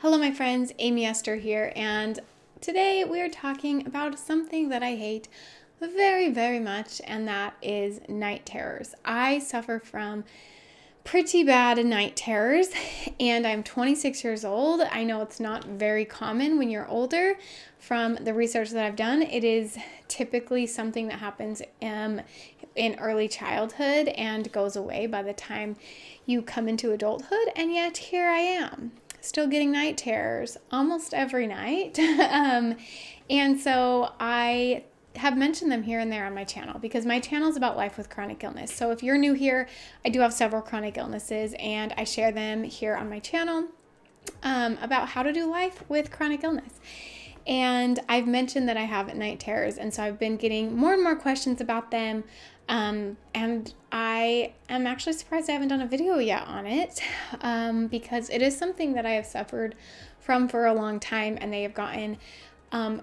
Hello, my friends, Amy Esther here, and today we are talking about something that I hate very, very much, and that is night terrors. I suffer from pretty bad night terrors, and I'm 26 years old. I know it's not very common when you're older. From the research that I've done, it is typically something that happens in early childhood and goes away by the time you come into adulthood, and yet here I am, still getting night terrors almost every night. And so I have mentioned them here and there on my channel because my channel is about life with chronic illness. So if you're new here, I do have several chronic illnesses and I share them here on my channel about how to do life with chronic illness. And I've mentioned that I have night terrors, and so I've been getting more and more questions about them. And I am actually surprised I haven't done a video yet on it, because it is something that I have suffered from for a long time, and they have gotten a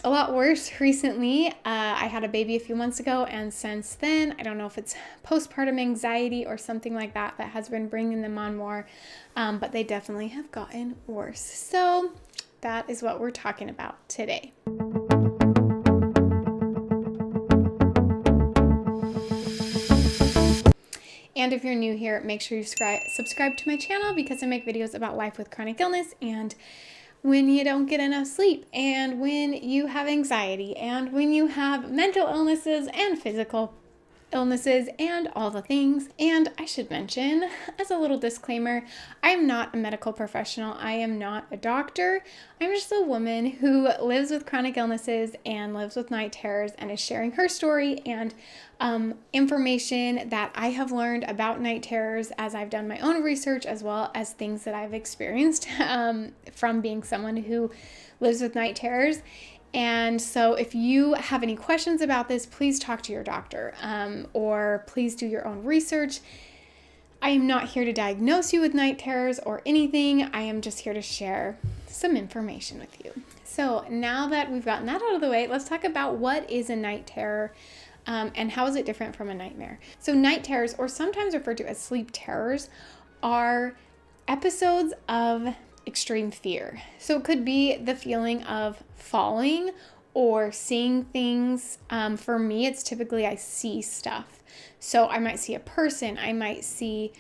lot worse recently. I had a baby a few months ago, and since then, I don't know if it's postpartum anxiety or something like that that has been bringing them on more, but they definitely have gotten worse. So that is what we're talking about today. And if you're new here, make sure you subscribe to my channel because I make videos about life with chronic illness and when you don't get enough sleep and when you have anxiety and when you have mental illnesses and physical illnesses and all the things. And I should mention, as a little disclaimer, I am not a medical professional. I am not a doctor. I'm just a woman who lives with chronic illnesses and lives with night terrors and is sharing her story and information that I have learned about night terrors as I've done my own research, as well as things that I've experienced from being someone who lives with night terrors. And so if you have any questions about this, please talk to your doctor, or please do your own research. I am not here to diagnose you with night terrors or anything. I am just here to share some information with you. So now that we've gotten that out of the way, let's talk about what is a night terror, and how is it different from a nightmare. So night terrors, or sometimes referred to as sleep terrors, are episodes of extreme fear. So it could be the feeling of falling or seeing things. For me, it's typically I see stuff. So I might see a person, I might see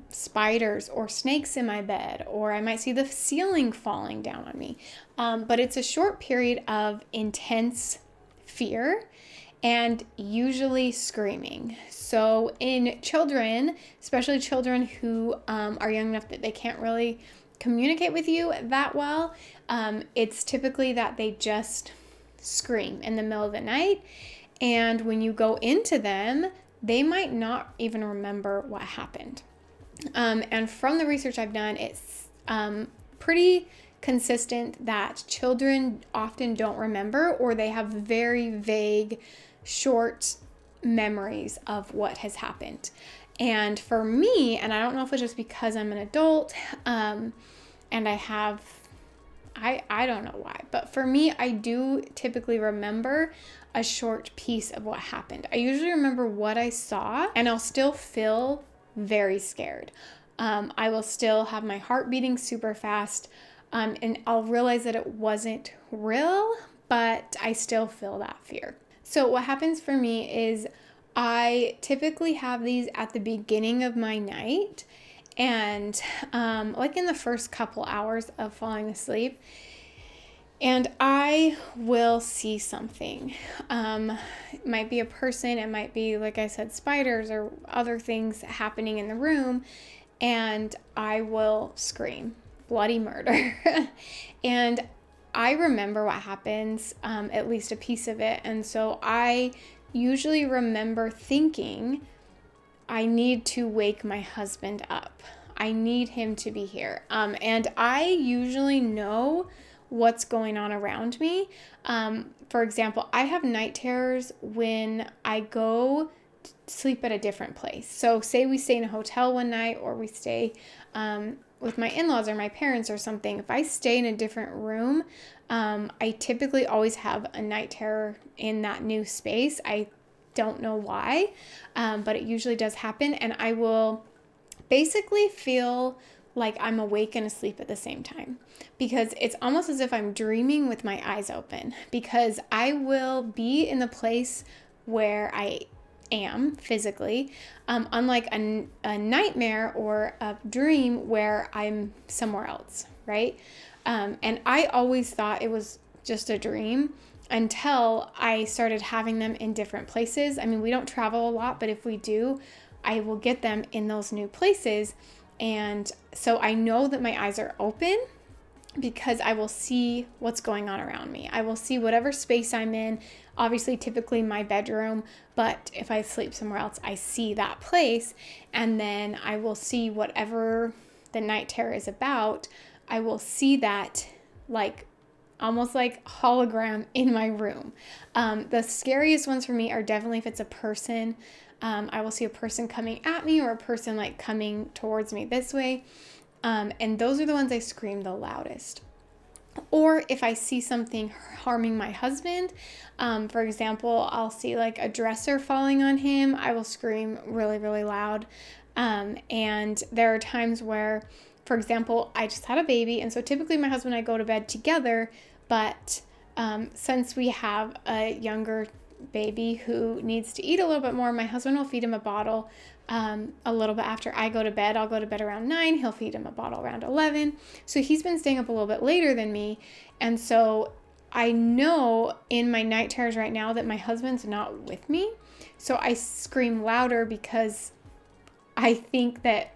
spiders or snakes in my bed, or I might see the ceiling falling down on me. But it's a short period of intense fear and usually screaming. So in children, especially children who are young enough that they can't really communicate with you that well, it's typically that they just scream in the middle of the night, and when you go into them, they might not even remember what happened. And from the research I've done, it's pretty consistent that children often don't remember, or they have very vague, short memories of what has happened. And for me, and I don't know if it's just because I'm an adult, and I don't know why, but for me, I do typically remember a short piece of what happened. I usually remember what I saw, and I'll still feel very scared. I will still have my heart beating super fast, and I'll realize that it wasn't real, but I still feel that fear. So what happens for me is I typically have these at the beginning of my night, and like in the first couple hours of falling asleep, and I will see something. It might be a person, it might be, like I said, spiders or other things happening in the room, and I will scream bloody murder. And I remember what happens, at least a piece of it, and so I usually remember thinking, I need to wake my husband up. I need him to be here. And I usually know what's going on around me. For example, I have night terrors when I go to sleep at a different place. So say we stay in a hotel one night, or we stay with my in-laws or my parents or something. If I stay in a different room, I typically always have a night terror in that new space. I don't know why, but it usually does happen, and I will basically feel like I'm awake and asleep at the same time, because it's almost as if I'm dreaming with my eyes open, because I will be in the place where I am physically, unlike a nightmare or a dream where I'm somewhere else, right? And I always thought it was just a dream until I started having them in different places. I mean, we don't travel a lot, but if we do, I will get them in those new places. And so I know that my eyes are open because I will see what's going on around me. I will see whatever space I'm in, obviously typically my bedroom, but if I sleep somewhere else, I see that place. And then I will see whatever the night terror is about. I will see that like almost like hologram in my room. The scariest ones for me are definitely if it's a person. I will see a person coming at me or a person like coming towards me this way. And those are the ones I scream the loudest. Or if I see something harming my husband, for example, I'll see like a dresser falling on him, I will scream really, really loud. And there are times where, for example, I just had a baby, and so typically my husband and I go to bed together, but since we have a younger baby who needs to eat a little bit more, my husband will feed him a bottle a little bit after I go to bed. I'll go to bed around 9, he'll feed him a bottle around 11. So he's been staying up a little bit later than me, and so I know in my night terrors right now that my husband's not with me, so I scream louder because I think that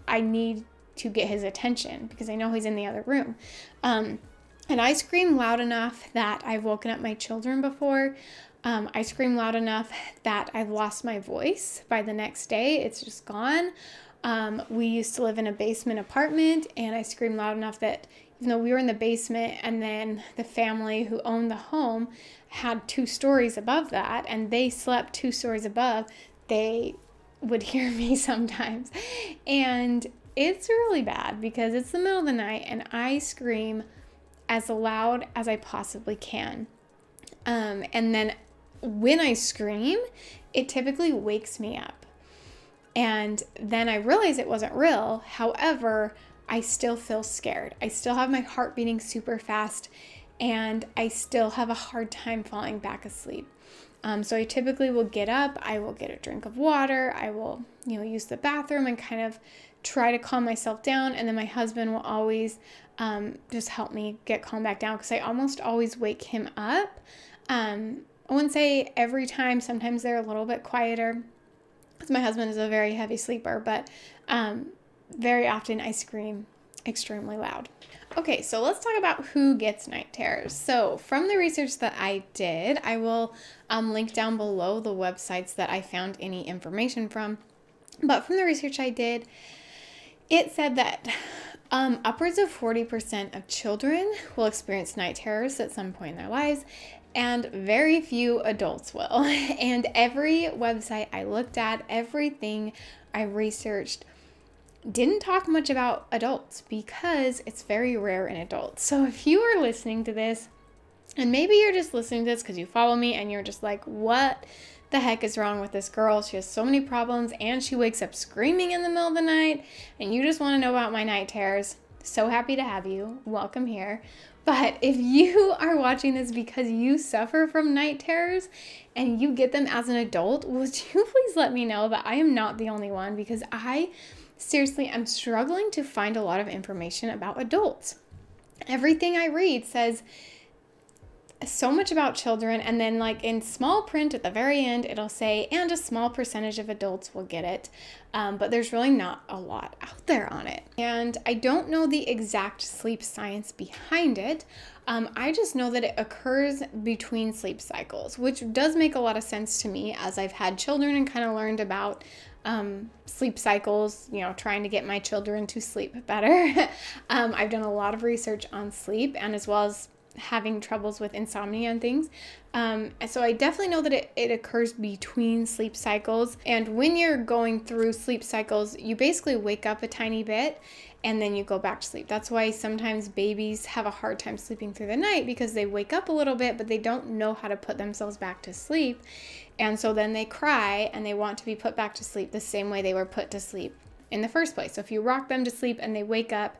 I need to get his attention because I know he's in the other room. And I scream loud enough that I've woken up my children before. I scream loud enough that I've lost my voice by the next day. It's just gone. We used to live in a basement apartment, and I screamed loud enough that even though we were in the basement, and then the family who owned the home had 2 stories above that, and they slept 2 stories above, they would hear me sometimes. And it's really bad because it's the middle of the night and I scream as loud as I possibly can. And then when I scream, it typically wakes me up. And then I realize it wasn't real. However, I still feel scared. I still have my heart beating super fast, and I still have a hard time falling back asleep. So I typically will get up, I will get a drink of water, I will, use the bathroom and kind of try to calm myself down. And then my husband will always just help me get calmed back down because I almost always wake him up. I wouldn't say every time, sometimes they're a little bit quieter because my husband is a very heavy sleeper, but very often I scream extremely loud. Okay, so let's talk about who gets night terrors. So from the research that I did, I will link down below the websites that I found any information from. But from the research I did, it said that upwards of 40% of children will experience night terrors at some point in their lives, and very few adults will. And every website I looked at, everything I researched, didn't talk much about adults because it's very rare in adults. So if you are listening to this, and maybe you're just listening to this because you follow me and you're just like, what the heck is wrong with this girl? She has so many problems and she wakes up screaming in the middle of the night, and you just want to know about my night terrors. So happy to have you. Welcome here. But if you are watching this because you suffer from night terrors and you get them as an adult, would you please let me know that I am not the only one, because seriously, I'm struggling to find a lot of information about adults. Everything I read says so much about children, and then like in small print at the very end, it'll say, and a small percentage of adults will get it. But there's really not a lot out there on it. And I don't know the exact sleep science behind it. I just know that it occurs between sleep cycles, which does make a lot of sense to me as I've had children and kind of learned about sleep cycles, trying to get my children to sleep better. I've done a lot of research on sleep, and as well as having troubles with insomnia and things. So I definitely know that it occurs between sleep cycles. And when you're going through sleep cycles, you basically wake up a tiny bit and then you go back to sleep. That's why sometimes babies have a hard time sleeping through the night, because they wake up a little bit, but they don't know how to put themselves back to sleep. And so then they cry and they want to be put back to sleep the same way they were put to sleep in the first place. So if you rock them to sleep and they wake up,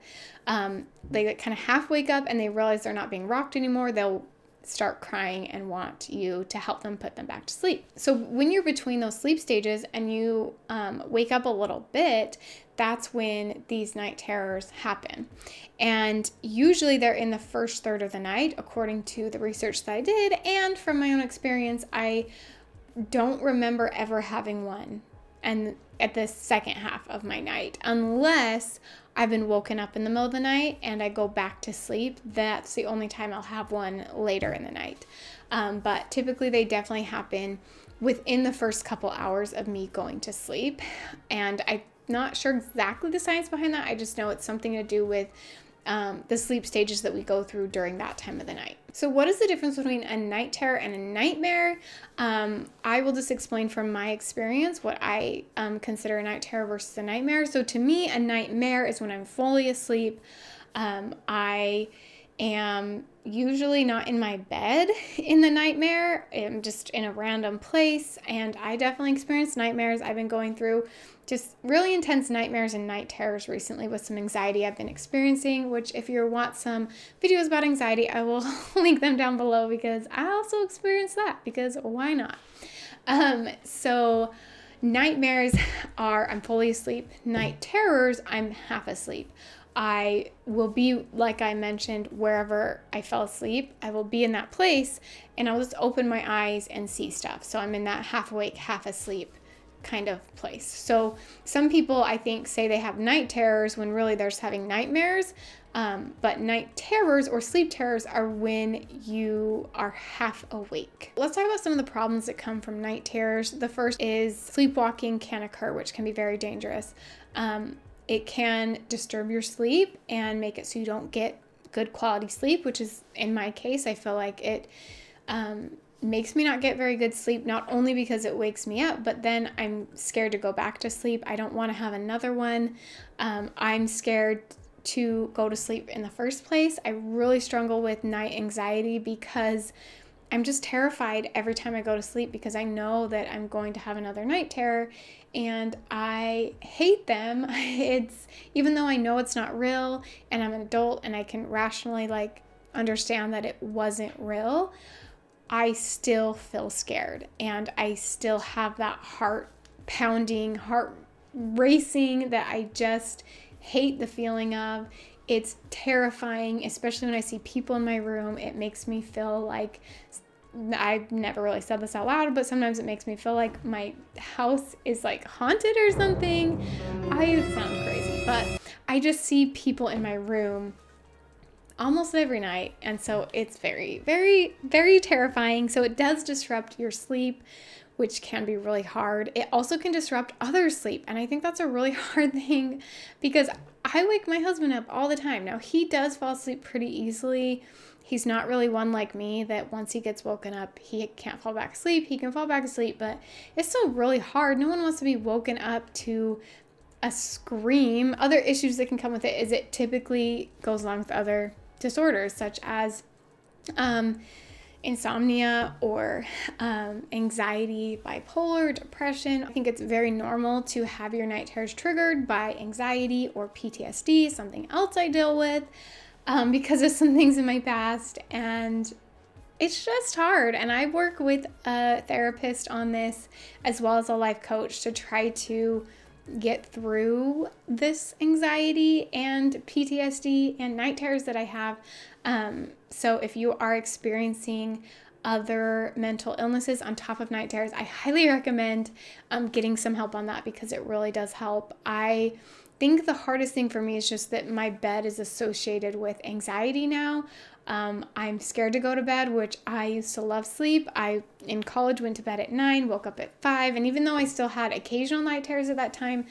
they kind of half wake up and they realize they're not being rocked anymore, they'll start crying and want you to help them put them back to sleep. So when you're between those sleep stages and you wake up a little bit, that's when these night terrors happen. And usually they're in the first third of the night, according to the research that I did. And from my own experience, I don't remember ever having one and at the second half of my night, unless I've been woken up in the middle of the night and I go back to sleep. That's the only time I'll have one later in the night. But typically they definitely happen within the first couple hours of me going to sleep. And I'm not sure exactly the science behind that. I just know it's something to do with the sleep stages that we go through during that time of the night. So what is the difference between a night terror and a nightmare? I will just explain from my experience what I consider a night terror versus a nightmare. So to me, a nightmare is when I'm fully asleep. I am usually not in my bed in the nightmare. I'm just in a random place, and I definitely experienced nightmares. I've been going through just really intense nightmares and night terrors recently with some anxiety I've been experiencing, which if you want some videos about anxiety, I will link them down below because I also experienced that, because why not? So nightmares are I'm fully asleep. Night terrors, I'm half asleep. I will be, like I mentioned, wherever I fell asleep, I will be in that place and I'll just open my eyes and see stuff. So I'm in that half awake, half asleep kind of place. So some people, I think, say they have night terrors when really they're just having nightmares. But night terrors or sleep terrors are when you are half awake. Let's talk about some of the problems that come from night terrors. The first is sleepwalking can occur, which can be very dangerous. It can disturb your sleep and make it so you don't get good quality sleep, which is, in my case, I feel like it makes me not get very good sleep, not only because it wakes me up, but then I'm scared to go back to sleep. I don't want to have another one. I'm scared to go to sleep in the first place. I really struggle with night anxiety because I'm just terrified every time I go to sleep because I know that I'm going to have another night terror and I hate them. It's, even though I know it's not real and I'm an adult and I can rationally understand that it wasn't real, I still feel scared and I still have that heart pounding, heart racing that I just hate the feeling of. It's terrifying, especially when I see people in my room. It makes me feel like, I've never really said this out loud, but sometimes it makes me feel like my house is haunted or something. I sound crazy, but I just see people in my room almost every night, and so it's very, very, very terrifying. So it does disrupt your sleep, which can be really hard. It also can disrupt others' sleep, and I think that's a really hard thing because I wake my husband up all the time. Now, he does fall asleep pretty easily. He's not really one like me that once he gets woken up, he can't fall back asleep. He can fall back asleep, but it's still really hard. No one wants to be woken up to a scream. Other issues that can come with it is it typically goes along with other disorders such as insomnia or anxiety, bipolar, depression. I think it's very normal to have your night terrors triggered by anxiety or PTSD, something else I deal with because of some things in my past, and it's just hard. And I work with a therapist on this as well as a life coach to try to get through this anxiety and PTSD and night terrors that I have. So if you are experiencing other mental illnesses on top of night terrors, I highly recommend getting some help on that because it really does help. I think the hardest thing for me is just that my bed is associated with anxiety now. I'm scared to go to bed, which I used to love sleep. I, in college, went to bed at 9, woke up at 5. And even though I still had occasional night terrors at that time,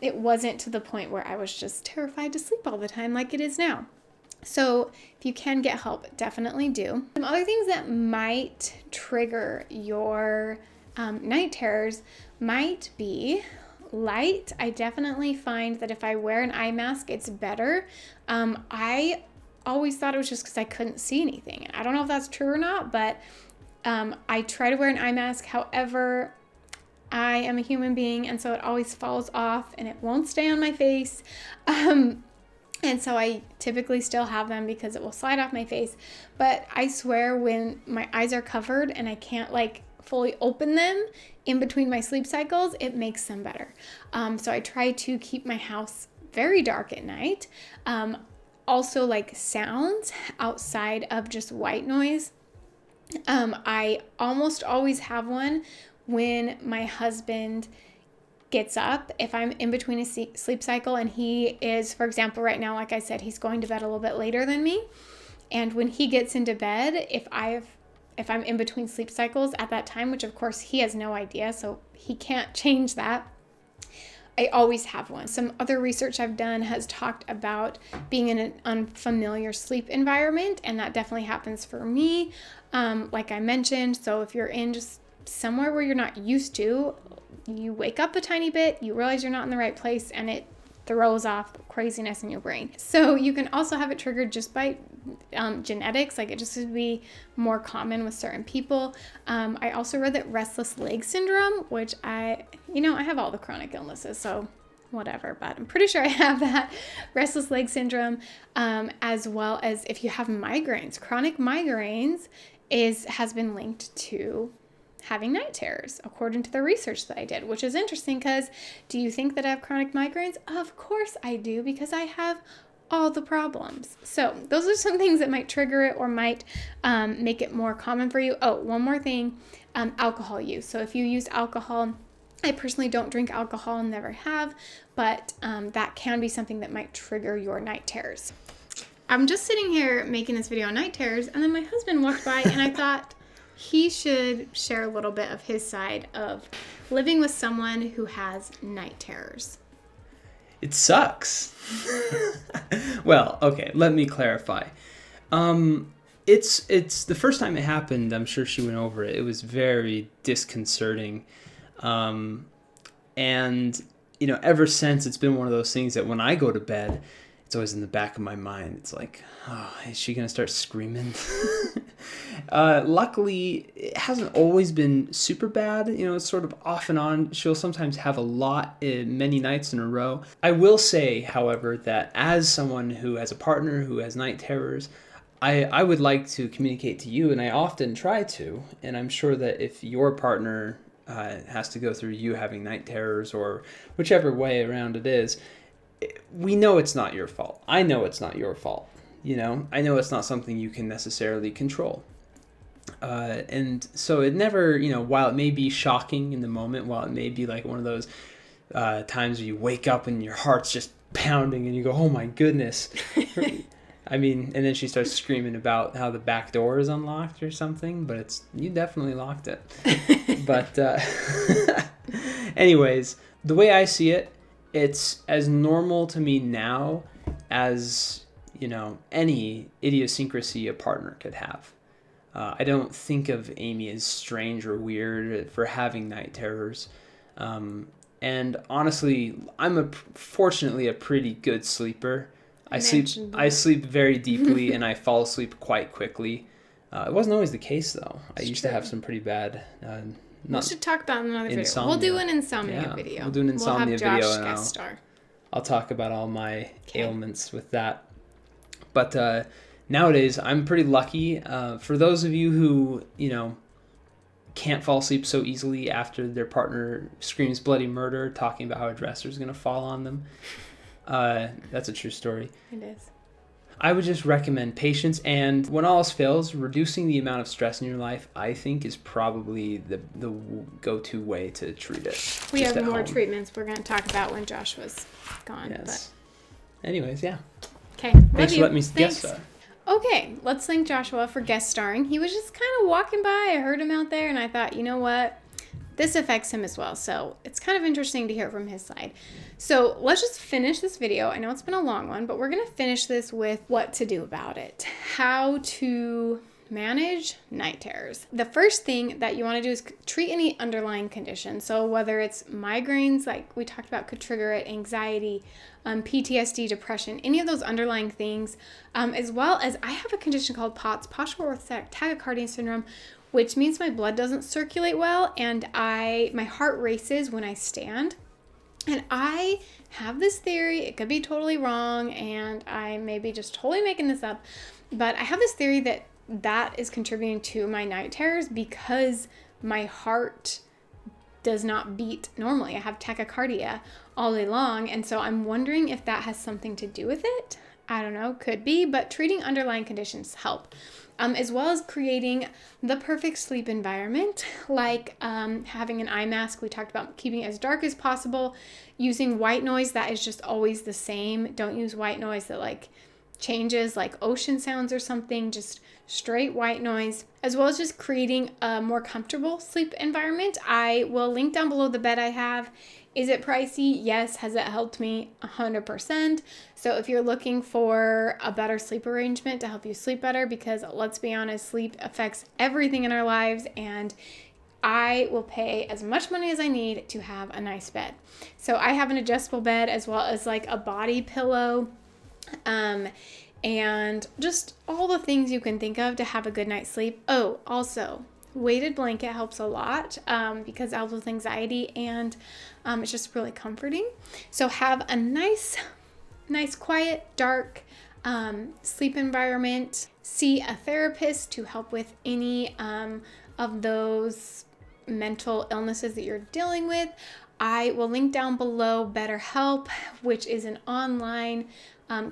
it wasn't to the point where I was just terrified to sleep all the time like it is now. So if you can get help, definitely do. Some other things that might trigger your night terrors might be light. I definitely find that if I wear an eye mask, it's better. I always thought it was just because I couldn't see anything. I don't know if that's true or not, but I try to wear an eye mask. However, I am a human being, and so it always falls off and it won't stay on my face. And so I typically still have them because it will slide off my face. But I swear when my eyes are covered and I can't like fully open them in between my sleep cycles, it makes them better. So I try to keep my house very dark at night. Also like sounds outside of just white noise. I almost always have one when my husband gets up, if I'm in between a sleep cycle and he is, for example, right now, like I said, he's going to bed a little bit later than me. And when he gets into bed, if I'm in between sleep cycles at that time, which of course he has no idea, so he can't change that, I always have one. Some other research I've done has talked about being in an unfamiliar sleep environment, and that definitely happens for me, like I mentioned. So if you're in just somewhere where you're not used to, you wake up a tiny bit, you realize you're not in the right place, and it throws off craziness in your brain. So you can also have it triggered just by genetics, like it just would be more common with certain people. I also read that restless leg syndrome, which I have all the chronic illnesses, so whatever, but I'm pretty sure I have that restless leg syndrome, as well as if you have migraines. Chronic migraines has been linked to having night terrors, according to the research that I did, which is interesting because do you think that I have chronic migraines? Of course I do, because I have all the problems. So those are some things that might trigger it or might make it more common for you. Oh, one more thing, alcohol use. So if you use alcohol, I personally don't drink alcohol and never have, but that can be something that might trigger your night terrors. I'm just sitting here making this video on night terrors, and then my husband walked by and I thought, he should share a little bit of his side of living with someone who has night terrors. It sucks. Well, okay, let me clarify. It's the first time it happened, I'm sure she went over it. It was very disconcerting. And, ever since, it's been one of those things that when I go to bed, it's always in the back of my mind. It's like, oh, is she going to start screaming? Luckily, it hasn't always been super bad. It's sort of off and on. She'll sometimes have a lot, many nights in a row. I will say, however, that as someone who has a partner who has night terrors, I would like to communicate to you, and I often try to, and I'm sure that if your partner has to go through you having night terrors or whichever way around it is, we know it's not your fault. I know it's not your fault. I know it's not something you can necessarily control. And so it never, while it may be shocking in the moment, while it may be like one of those times where you wake up and your heart's just pounding and you go, oh my goodness. I mean, and then she starts screaming about how the back door is unlocked or something, but you definitely locked it. But anyways, the way I see it, it's as normal to me now as, any idiosyncrasy a partner could have. I don't think of Amy as strange or weird for having night terrors. And honestly, I'm fortunately a pretty good sleeper. I sleep very deeply and I fall asleep quite quickly. It wasn't always the case though. I used to have some pretty bad we should talk about another video. We'll do an insomnia video. We'll do an insomnia video. We'll have Josh guest star. I'll talk about all my ailments with that. But nowadays, I'm pretty lucky. For those of you who, can't fall asleep so easily after their partner screams bloody murder, talking about how a dresser is going to fall on them. That's a true story. It is. I would just recommend patience, and when all else fails, reducing the amount of stress in your life, I think, is probably the go-to way to treat it. We have more treatments we're going to talk about when Josh was gone. Yes. But... anyways, yeah. Okay. Thanks for letting me guest star. Okay, let's thank Joshua for guest starring. He was just kind of walking by. I heard him out there, and I thought, you know what? This affects him as well. So it's kind of interesting to hear from his side. So let's just finish this video. I know it's been a long one, but we're going to finish this with what to do about it. How to manage night terrors. The first thing that you want to do is treat any underlying condition. So whether it's migraines, like we talked about, could trigger it, anxiety, PTSD, depression, any of those underlying things, as well as I have a condition called POTS, postural orthostatic tachycardia syndrome, which means my blood doesn't circulate well and my heart races when I stand. And I have this theory, it could be totally wrong, and I may be just totally making this up, but I have this theory that is contributing to my night terrors because my heart does not beat normally. I have tachycardia all day long, and so I'm wondering if that has something to do with it. I don't know, could be, but treating underlying conditions help. As well as creating the perfect sleep environment, like having an eye mask. We talked about keeping it as dark as possible, using white noise that is just always the same. Don't use white noise that like changes, like ocean sounds or something, just straight white noise, as well as just creating a more comfortable sleep environment. I will link down below the bed I have. Is it pricey? Yes. Has it helped me? 100%. So if you're looking for a better sleep arrangement to help you sleep better, because let's be honest, sleep affects everything in our lives, and I will pay as much money as I need to have a nice bed. So I have an adjustable bed as well as like a body pillow, and just all the things you can think of to have a good night's sleep. Oh, also, weighted blanket helps a lot because it helps with anxiety, and it's just really comforting. So have a nice, quiet, dark sleep environment. See a therapist to help with any of those mental illnesses that you're dealing with. I will link down below BetterHelp, which is an online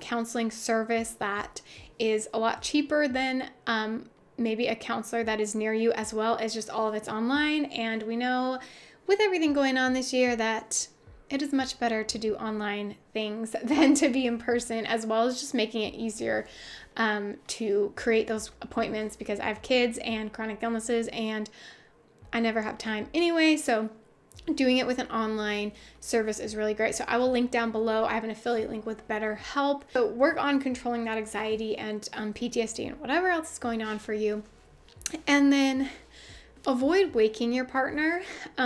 counseling service that is a lot cheaper than maybe a counselor that is near you, as well as just all of it's online. And we know with everything going on this year that it is much better to do online things than to be in person, as well as just making it easier to create those appointments, because I have kids and chronic illnesses and I never have time anyway. So doing it with an online service is really great. So I will link down below. I have an affiliate link with BetterHelp. So work on controlling that anxiety and PTSD and whatever else is going on for you. And then avoid waking your partner.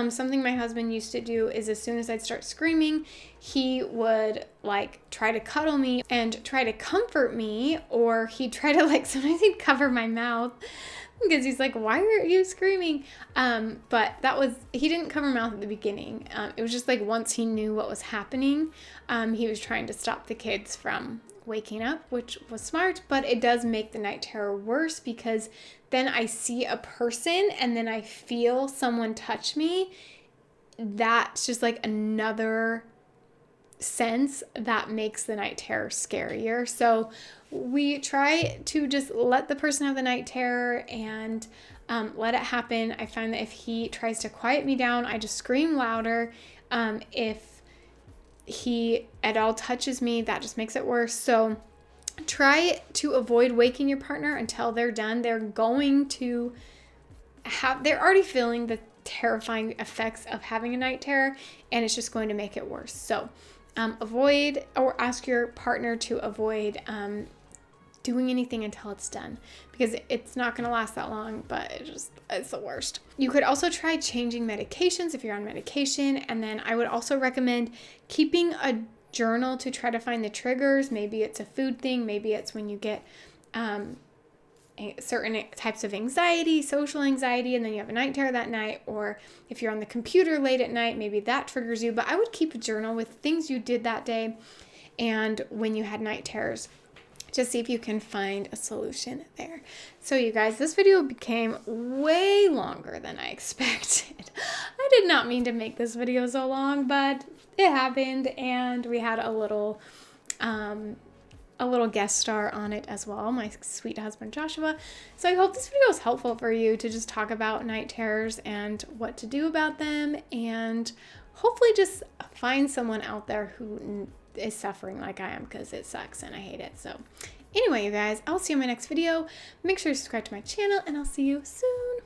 Something my husband used to do is as soon as I'd start screaming, he would like try to cuddle me and try to comfort me, or he'd try to sometimes he'd cover my mouth because he's like, why are you screaming? But he didn't cover mouth at the beginning. It was just like once he knew what was happening, he was trying to stop the kids from waking up, which was smart, but it does make the night terror worse because then I see a person and then I feel someone touch me. That's just like another sense that makes the night terror scarier. So we try to just let the person have the night terror and let it happen. I find that if he tries to quiet me down, I just scream louder. If he at all touches me, that just makes it worse. So try to avoid waking your partner until they're done. They're already feeling the terrifying effects of having a night terror, and it's just going to make it worse. So avoid, or ask your partner to avoid doing anything until it's done, because it's not going to last that long, but it's the worst. You could also try changing medications if you're on medication, and then I would also recommend keeping a journal to try to find the triggers. Maybe it's a food thing, maybe it's when you get certain types of anxiety, social anxiety, and then you have a night terror that night, or if you're on the computer late at night, maybe that triggers you. But I would keep a journal with things you did that day and when you had night terrors, to see if you can find a solution there. So you guys, this video became way longer than I expected. I did not mean to make this video so long, but it happened, and we had a little guest star on it as well, my sweet husband Joshua. So I hope this video was helpful for you to just talk about night terrors and what to do about them, and hopefully just find someone out there who is suffering like I am, because it sucks and I hate it. So anyway, you guys, I'll see you in my next video. Make sure to subscribe to my channel, and I'll see you soon.